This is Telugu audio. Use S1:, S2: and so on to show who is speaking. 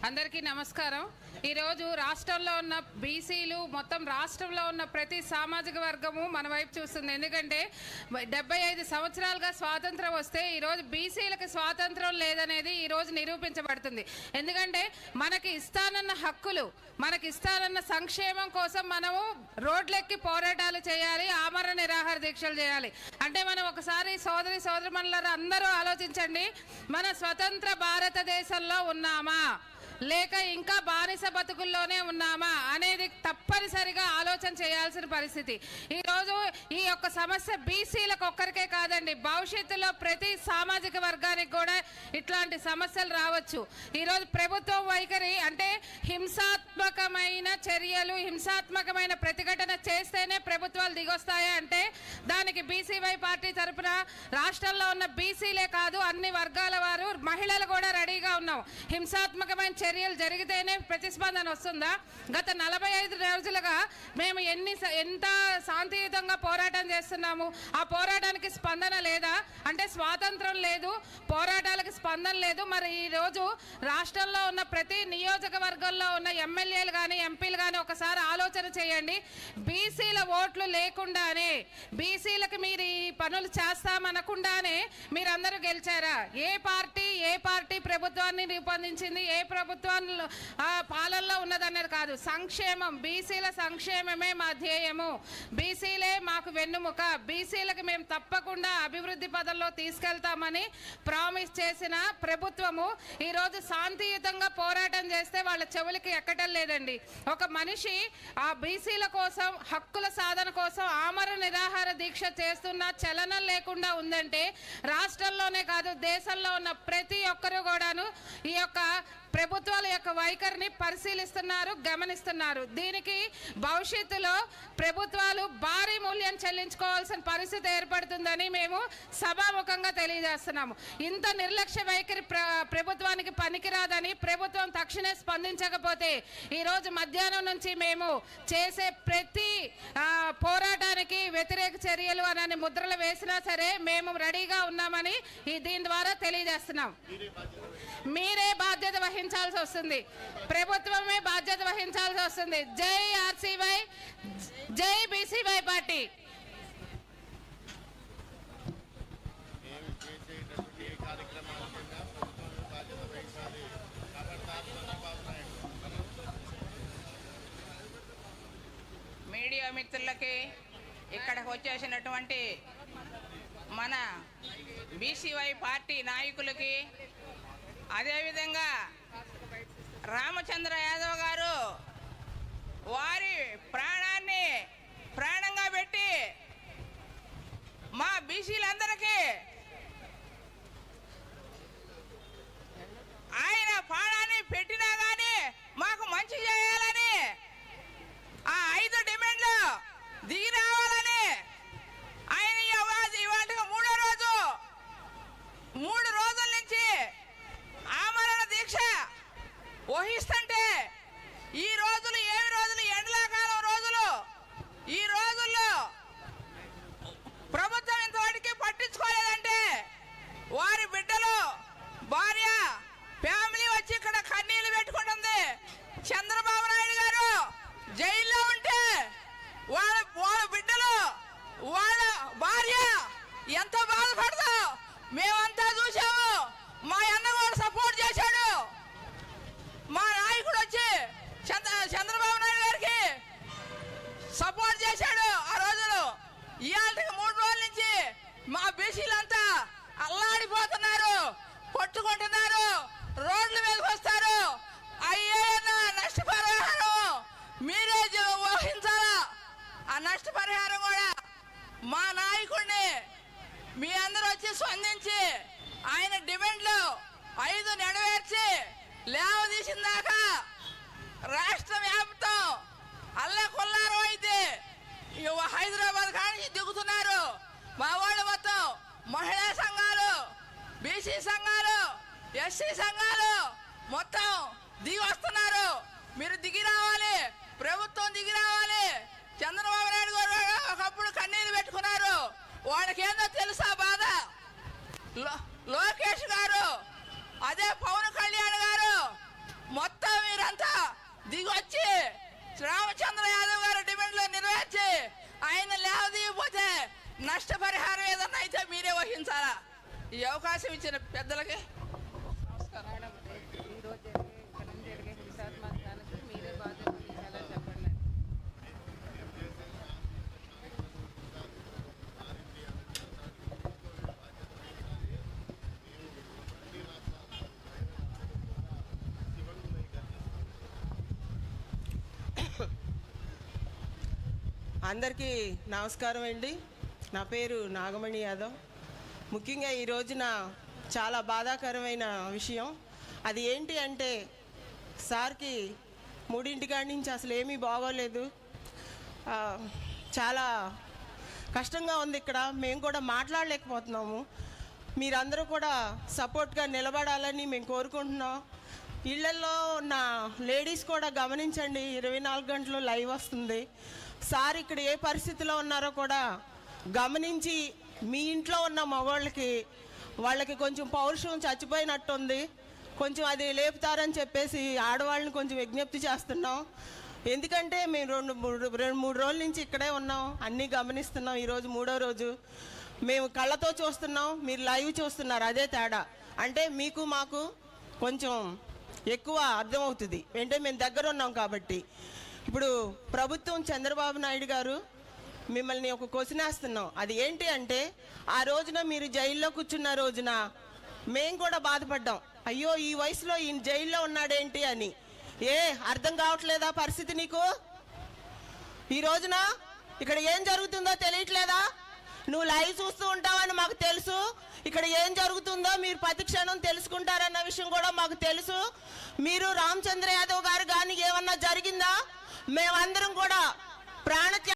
S1: అందరికీ నమస్కారం। ఈరోజు రాష్ట్రంలో ఉన్న బీసీలు మొత్తం రాష్ట్రంలో ఉన్న ప్రతి సామాజిక వర్గము మన వైపు చూస్తుంది। ఎందుకంటే 75 సంవత్సరాలుగా స్వాతంత్రం వస్తే ఈరోజు బీసీలకు స్వాతంత్రం లేదనేది ఈరోజు నిరూపించబడుతుంది। ఎందుకంటే మనకి ఇస్తానన్న హక్కులు, మనకి ఇస్తానన్న సంక్షేమం కోసం మనము రోడ్లెక్కి పోరాటాలు చేయాలి, ఆమరణ నిరాహార దీక్షలు చేయాలి। అంటే మనం ఒకసారి సోదరిమణులారా అందరూ ఆలోచించండి, మన స్వతంత్ర భారతదేశంలో ఉన్నామా లేక ఇంకా బానిస బతుకుల్లోనే ఉన్నామా అనేది తప్పనిసరిగా ఆలోచన చేయాల్సిన పరిస్థితి। ఈరోజు ఈ యొక్క సమస్య బీసీలకు ఒక్కరికే కాదండి, భవిష్యత్తులో ప్రతి సామాజిక వర్గానికి కూడా ఇట్లాంటి సమస్యలు రావచ్చు। ఈరోజు ప్రభుత్వం వైఖరి అంటే హింసాత్మకమైన చర్యలు, హింసాత్మకమైన ప్రతిఘటన చేస్తేనే ప్రభుత్వాలు దిగొస్తాయి అంటే దానికి బీసీవై పార్టీ తరఫున రాష్ట్రంలో ఉన్న బీసీలే కాదు అన్ని వర్గాల వారు, మహిళలు కూడా రెడీగా ఉన్నాం। హింసాత్మకమైన చర్యలు జరిగితేనే ప్రతిస్పందన వస్తుందా? గత 45 రోజులుగా మేము ఎంత శాంతియుతంగా పోరాటం చేస్తున్నాము, ఆ పోరాటానికి స్పందన లేదా? అంటే స్వాతంత్రం లేదు, పోరాటాలకు స్పందన లేదు। మరి ఈరోజు రాష్ట్రంలో ఉన్న ప్రతి నియోజకవర్గంలో ఉన్న ఎమ్మెల్యేలు కానీ ఎంపీలు కానీ ఒకసారి ఆలోచన చేయండి, బీసీల ఓట్లు లేకుండానే, బీసీలకు మీరు ఈ పనులు చేస్తామనకుండానే మీరందరూ గెలిచారా? ఏ పార్టీ ప్రభుత్వాన్ని రూపొందించింది, ఏ ప్రభుత్వం పాలనలో ఉన్నదన్నది కాదు, సంక్షేమం, బీసీల సంక్షేమమే మా ధ్యేయము, బీసీలే మాకు వెన్నుముక, బీసీలకు మేము తప్పకుండా అభివృద్ధి పదంలో తీసుకెళ్తామని ప్రామిస్ చేసిన ప్రభుత్వము ఈరోజు శాంతియుతంగా పోరాటం చేస్తే వాళ్ళ చెవులకి ఎక్కటం లేదండి। ఒక మనిషి ఆ బీసీల కోసం, హక్కుల సాధన కోసం ఆమరణ నిరాహార దీక్ష చేస్తున్న చలనం లేకుండా ఉందంటే రాష్ట్రంలోనే కాదు దేశంలో ఉన్న ప్రతి ఒక్కరూ కూడాను ఈ యొక్క ప్రభుత్వాల యొక్క వైఖరిని పరిశీలిస్తున్నారు, గమనిస్తున్నారు। దీనికి భవిష్యత్తులో ప్రభుత్వాలు భారీ మూల్యం చెల్లించుకోవాల్సిన పరిస్థితి ఏర్పడుతుందని మేము సభాముఖంగా తెలియజేస్తున్నాము। ఇంత నిర్లక్ష్య వైఖరి ప్రభుత్వానికి పనికిరాదని ప్రభుత్వం తక్షణమే స్పందించకపోతే ఈరోజు మధ్యాహ్నం నుంచి మేము చేసే ప్రతి పోరాటానికి వ్యతిరేక చర్యలు అని ముద్రలు వేసినా సరే మేము రెడీగా ఉన్నామని దీని ద్వారా తెలియజేస్తున్నాం। మీరే బాధ్యత వహించాల్సి వస్తుంది, ప్రభుత్వమే బాధ్యత వహించాల్సి వస్తుంది। జై ఆర్సీవై, జై బీసీవై పార్టీ।
S2: మీడియా మిత్రులకి, ఇక్కడికి వచ్చేసినటువంటి మన బీసీవై పార్టీ నాయకులకి, అదేవిధంగా రామచంద్ర యాదవ్ గారు వారి ప్రాణాన్ని ప్రాణంగా పెట్టి మా బీసీలందరికీ ఆయన ప్రాణాన్ని పెట్టినా కానీ మాకు మంచి చేయాలని, ఆ 5 డిమాండ్లు దిగి రావాలని ఆయన ఇవాళ 3 రోజుల నుంచి ఆమరణ దీక్ష వహిస్తుంటే ఈ రోజులు ఏమి రోజులు, ఎండలాకాలం రోజులు, ఈ రోజుల్లో ప్రభుత్వం ఇంతవాటికి పట్టించుకోలేదంటే వారి బిడ్డలు, భార్య, ఫ్యామిలీ వచ్చి ఇక్కడ కన్నీళ్లు పెట్టుకుంటుంది। చంద్రబాబు నాయుడు గారు జైల్లో ఉంటే వాళ్ళ బిడ్డలు, వాళ్ళ భార్య ఎంత బాధపడదో మేమంతా చూసాము। మా అన్న కూడా సపోర్ట్ చేశాడు, మా నాయకుడు వచ్చి చంద్రబాబు నాయుడు గారికి సపోర్ట్ చేశాడు ఆ రోజులు। ఇవాళకి 3 రోజుల నుంచి మా బీసీలంతా అల్లాడిపోతున్నారు, కొట్టుకుంటున్నారు, రోడ్ల మీదకి వస్తారు। అయ్యేన్న నష్టపరిహారం మీరే వహించాలా, ఆ నష్టపరిహారం కూడా మా నాయకుడిని మీ అందరూ వచ్చి స్పందించి ఆయన డిమాండ్లు 5 నెరవేర్చి లేవదీసిన దాకా రాష్ట్ర వ్యాప్తం అల్లకొల్లారం అయితే హైదరాబాద్ కానించి దిగుతున్నారు మా వాళ్ళు మొత్తం। మహిళా సంఘాలు, బీసీ సంఘాలు, ఎస్సీ సంఘాలు మొత్తం దిగి వస్తున్నారు। మీరు దిగి రావాలి, ప్రభుత్వం దిగి రావాలి। చంద్రబాబు నాయుడు గారు ఒకప్పుడు కన్నీళ్ళు పెట్టుకున్నారు, వాళ్ళకేందో తెలుసా బాధ? లోకేష్ గారు, అదే పవన్ కళ్యాణ్ గారు మొత్తం వచ్చిన పెద్దలకి
S1: మేడం, ఈరోజు ఇక్కడ నుంచి జరిగే హింసాత్మకానికి మీరే బాధ్యత తీసేలా చెప్పండి.
S3: అందరికీ నమస్కారం అండి. నా పేరు నాగమణి యాదవ్. ముఖ్యంగా ఈ రోజున చాలా బాధాకరమైన విషయం. అది ఏంటి అంటే సార్కి 3 కాడి నుంచి అసలు ఏమీ బాగోలేదు. చాలా కష్టంగా ఉంది. ఇక్కడ మేము కూడా మాట్లాడలేకపోతున్నాము. మీరందరూ కూడా సపోర్ట్గా నిలబడాలని మేము కోరుకుంటున్నాం. ఇళ్లలో ఉన్న లేడీస్ కూడా గమనించండి, 24 గంటలు లైవ్ వస్తుంది. సార్ ఇక్కడ ఏ పరిస్థితిలో ఉన్నారో కూడా గమనించి మీ ఇంట్లో ఉన్న వాళ్ళకి కొంచెం పౌరుషం చచ్చిపోయినట్టుంది, కొంచెం అది లేపుతారని చెప్పేసి ఆడవాళ్ళని కొంచెం విజ్ఞప్తి చేస్తున్నాం. ఎందుకంటే మేము 2-3 రోజుల నుంచి ఇక్కడే ఉన్నాం, అన్నీ గమనిస్తున్నాం. ఈరోజు 3వ రోజు. మేము కళ్ళతో చూస్తున్నాం, మీరు లైవ్ చూస్తున్నారు. అదే తేడా. అంటే మీకు మాకు కొంచెం ఎక్కువ అర్థమవుతుంది, అంటే మేము దగ్గర ఉన్నాం కాబట్టి. ఇప్పుడు ప్రభుత్వం చంద్రబాబు నాయుడు గారు మిమ్మల్ని ఒక క్వశ్చన్ వేస్తున్నాం. అది ఏంటి అంటే, ఆ రోజున మీరు జైల్లో కూర్చున్న రోజున మేము కూడా బాధపడ్డాం. అయ్యో, ఈ వయసులో ఈయన జైల్లో ఉన్నాడేంటి అని. అర్థం కావట్లేదా పరిస్థితి నీకు? ఈ రోజున ఇక్కడ ఏం జరుగుతుందో తెలియట్లేదా? నువ్వు లైవ్ చూస్తూ ఉంటావని మాకు తెలుసు. ఇక్కడ ఏం జరుగుతుందో మీరు ప్రతి క్షణం తెలుసుకుంటారన్న విషయం కూడా మాకు తెలుసు. మీరు రామచంద్ర యాదవ్ గారు కానీ ఏమన్నా జరిగిందా? మేమందరం కూడా ప్రాణ